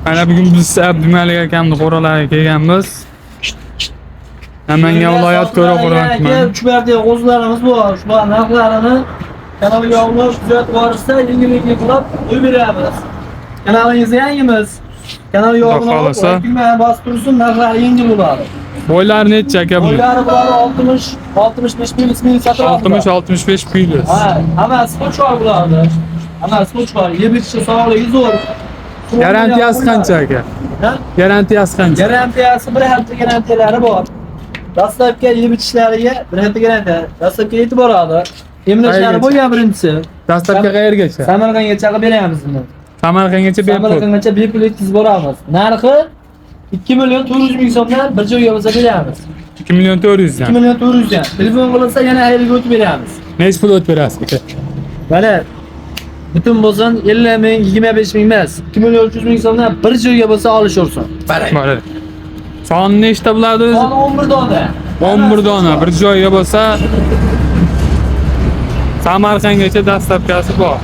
Ana bugun biz Abdumalik akamni qo'ralariga kelganmiz. Namangan viloyat To'raqo'rg'on. Uch marta qo'zlarimiz bor. Shular narxlarini kanalga yo'llash, kuzatib borishsa, yengil-yengil qilib qo'yib beramiz. Kanalingiz yangimiz. Kanalga yo'llash, kimga bosib tursin, narxlari yengil bo'ladi. Boylari necha aka bu? Boylari bo'ladi 65 ming sotiladi. 60-65 plyus. Ha, hammasi qo'chqor bo'ladi. Hammasi qo'chqor. Yeb ichish sog'ligi zo'r. Garantiyasi qancha aka? Garantiyasi qancha? Garantiyasi 1 hafta garantiyalari bor. Dastlabki yeb ichishlariga 1 hafta garantiya. Dastlabki yetib boradi. Emlashlari bo'lgan birinchisi. Dastlabki qayergacha? Samarqandgacha qilib beramiz buni. Samarqandgacha bepul. Samarqandgacha bepul yetkazib boramiz. Narxi 2 million 400 ming so'mdan bir joyga bo'lsa beramiz. 2 million 400 dan. 2 million 400 dan. Telefon qilinsa yana ayirga o'tib beramiz. Necha pul o'tib berasiz aka? Mana butun bo'lsin 50 ming, 25 ming emas. 2 million 300 ming so'mdan bir joyga bo'lsa olishursin. Bo'ladi. Soni nechta bo'ladi? Soni 11 dona. 11 dona bir joyga bo'lsa Samarqandgacha dastlabkasi bor.